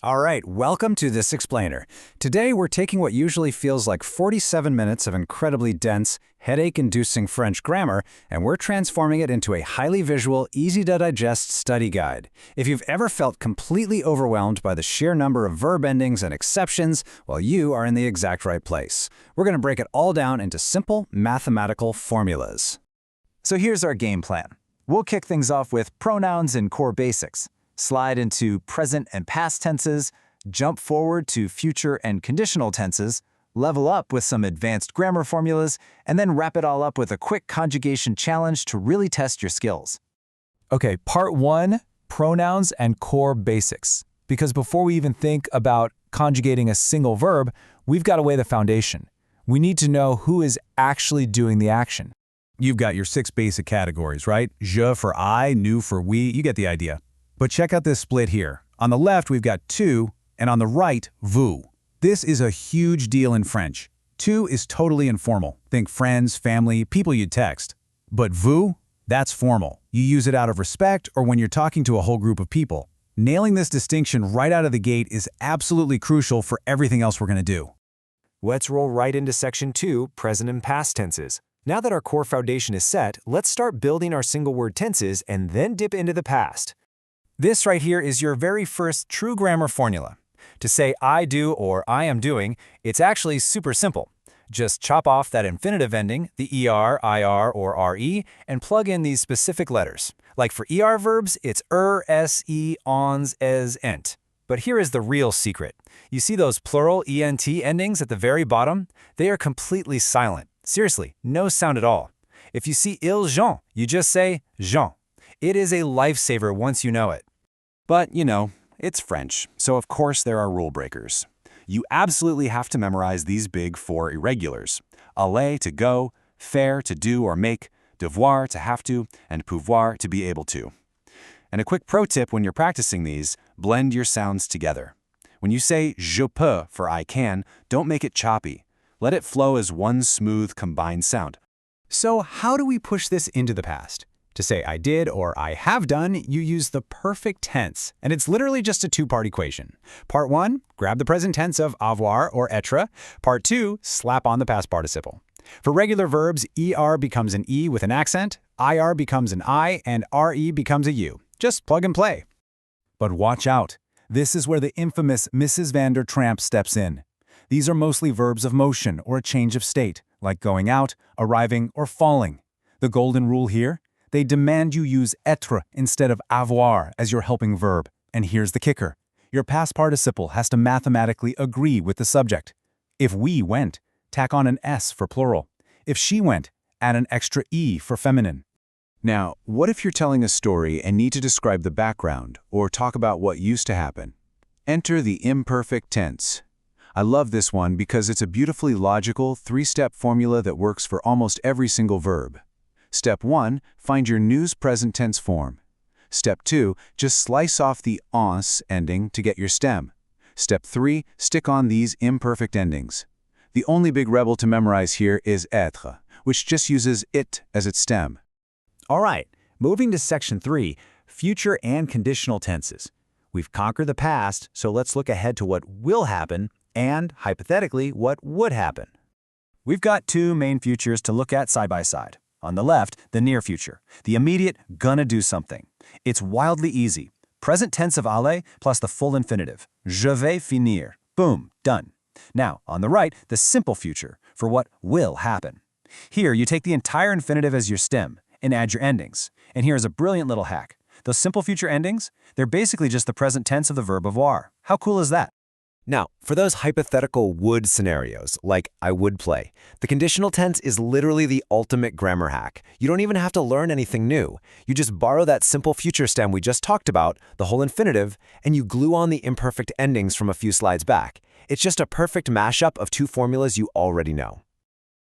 All right, welcome to This Explainer. Today we're taking what usually feels like 47 minutes of incredibly dense, headache-inducing French grammar, and we're transforming it into a highly visual, easy-to-digest study guide. If you've ever felt completely overwhelmed by the sheer number of verb endings and exceptions, well, you are in the exact right place. We're going to break it all down into simple, mathematical formulas. So here's our game plan. We'll kick things off with pronouns and core basics, slide into present and past tenses, jump forward to future and conditional tenses, level up with some advanced grammar formulas, and then wrap it all up with a quick conjugation challenge to really test your skills. Okay, part 1, pronouns and core basics. Because before we even think about conjugating a single verb, we've got to lay the foundation. We need to know who is actually doing the action. You've got your 6 basic categories, right? Je for I, nous for we, you get the idea. But check out this split here. On the left, we've got tu, and on the right, vous. This is a huge deal in French. Tu is totally informal. Think friends, family, people you'd text. But vous, that's formal. You use it out of respect or when you're talking to a whole group of people. Nailing this distinction right out of the gate is absolutely crucial for everything else we're going to do. Let's roll right into section 2, present and past tenses. Now that our core foundation is set, let's start building our single-word tenses and then dip into the past. This right here is your very first true grammar formula. To say I do or I am doing, it's actually super simple. Just chop off that infinitive ending, the ER, IR, or RE, and plug in these specific letters. Like for ER verbs, it's SE, ONS, ES, ENT. But here is the real secret. You see those plural ENT endings at the very bottom? They are completely silent. Seriously, no sound at all. If you see il Jean, you just say Jean. It is a lifesaver once you know it. But, you know, it's French, so of course there are rule breakers. You absolutely have to memorize these big 4 irregulars. Aller to go, faire to do or make, devoir to have to, and pouvoir to be able to. And a quick pro tip when you're practicing these, blend your sounds together. When you say je peux for I can, don't make it choppy. Let it flow as one smooth combined sound. So how do we push this into the past? To say I did or I have done, you use the perfect tense, and it's literally just a 2-part equation. Part 1, grab the present tense of avoir or être. Part 2, slap on the past participle. For regular verbs, ER becomes an E with an accent, IR becomes an I, and RE becomes a U. Just plug and play. But watch out. This is where the infamous Mrs. Vander Tramp steps in. These are mostly verbs of motion or a change of state, like going out, arriving, or falling. The golden rule here? They demand you use être instead of avoir as your helping verb. And here's the kicker. Your past participle has to mathematically agree with the subject. If we went, tack on an S for plural. If she went, add an extra E for feminine. Now, what if you're telling a story and need to describe the background or talk about what used to happen? Enter the imperfect tense. I love this one because it's a beautifully logical 3-step formula that works for almost every single verb. Step 1, find your news present tense form. Step 2, just slice off the ons ending to get your stem. Step 3, stick on these imperfect endings. The only big rebel to memorize here is être, which just uses it as its stem. All right, moving to section 3, future and conditional tenses. We've conquered the past, so let's look ahead to what will happen and, hypothetically, what would happen. We've got 2 main futures to look at side by side. On the left, the near future, the immediate gonna do something. It's wildly easy. Present tense of aller plus the full infinitive. Je vais finir. Boom, done. Now, on the right, the simple future for what will happen. Here, you take the entire infinitive as your stem and add your endings. And here's a brilliant little hack. Those simple future endings, they're basically just the present tense of the verb avoir. How cool is that? Now, for those hypothetical would scenarios, like I would play, the conditional tense is literally the ultimate grammar hack. You don't even have to learn anything new. You just borrow that simple future stem we just talked about, the whole infinitive, and you glue on the imperfect endings from a few slides back. It's just a perfect mashup of 2 formulas you already know.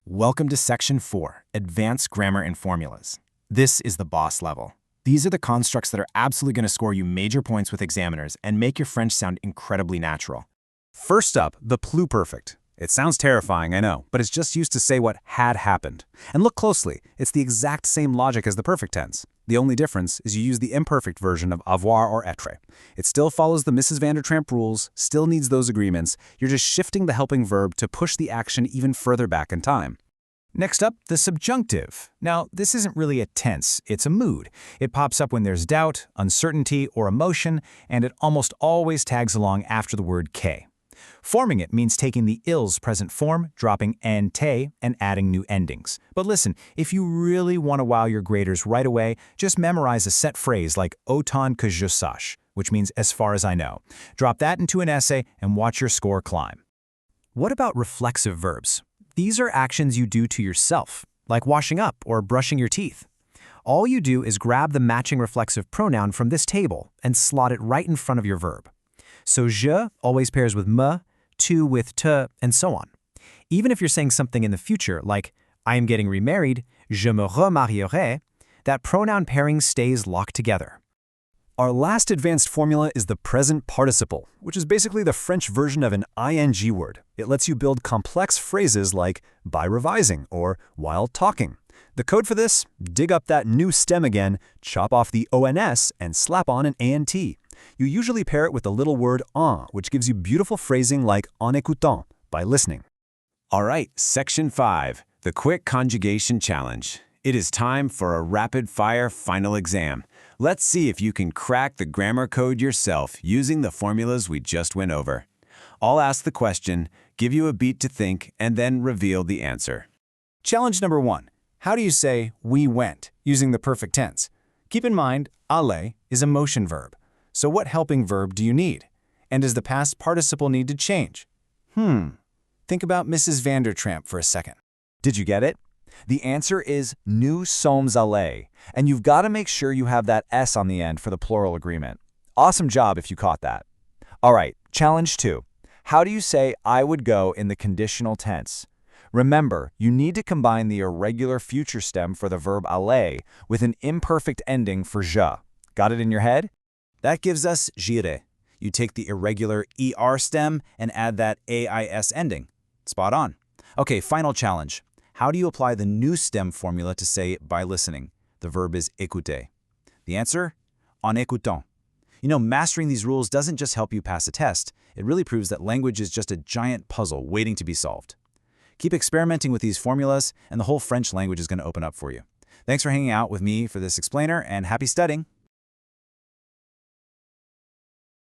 Welcome to Section 4, Advanced Grammar and Formulas. This is the boss level. These are the constructs that are absolutely going to score you major points with examiners and make your French sound incredibly natural. First up, the Pluperfect. It sounds terrifying, I know, but it's just used to say what had happened. And look closely, it's the exact same logic as the perfect tense. The only difference is you use the imperfect version of avoir or être. It still follows the Mrs. Vander Tramp rules, still needs those agreements, you're just shifting the helping verb to push the action even further back in time. Next up, the subjunctive. Now, this isn't really a tense, it's a mood. It pops up when there's doubt, uncertainty, or emotion, and it almost always tags along after the word que. Forming it means taking the il's present form, dropping n te, and adding new endings. But listen, if you really want to wow your graders right away, just memorize a set phrase like autant que je sache, which means as far as I know. Drop that into an essay and watch your score climb. What about reflexive verbs? These are actions you do to yourself, like washing up or brushing your teeth. All you do is grab the matching reflexive pronoun from this table and slot it right in front of your verb. So je always pairs with me, tu with te, and so on. Even if you're saying something in the future, like, I am getting remarried, je me remarierai, that pronoun pairing stays locked together. Our last advanced formula is the present participle, which is basically the French version of an ing word. It lets you build complex phrases like by revising or while talking. The code for this? Dig up that new stem again, chop off the ONS, and slap on an ANT. You usually pair it with the little word en, which gives you beautiful phrasing like en écoutant, by listening. All right, Section 5, the Quick Conjugation Challenge. It is time for a rapid-fire final exam. Let's see if you can crack the grammar code yourself using the formulas we just went over. I'll ask the question, give you a beat to think, and then reveal the answer. Challenge number 1. How do you say we went using the perfect tense? Keep in mind, aller is a motion verb. So what helping verb do you need? And does the past participle need to change? Think about Mrs. Vander Tramp for a second. Did you get it? The answer is nous sommes allés, and you've got to make sure you have that S on the end for the plural agreement. Awesome job if you caught that. All right, challenge 2. How do you say I would go in the conditional tense? Remember, you need to combine the irregular future stem for the verb aller with an imperfect ending for je. Got it in your head? That gives us j'irai. You take the irregular ER stem and add that AIS ending. Spot on. Okay, final challenge. How do you apply the new stem formula to say by listening? The verb is écouter. The answer? En écoutant. You know, mastering these rules doesn't just help you pass a test. It really proves that language is just a giant puzzle waiting to be solved. Keep experimenting with these formulas, and the whole French language is going to open up for you. Thanks for hanging out with me for this explainer, and happy studying!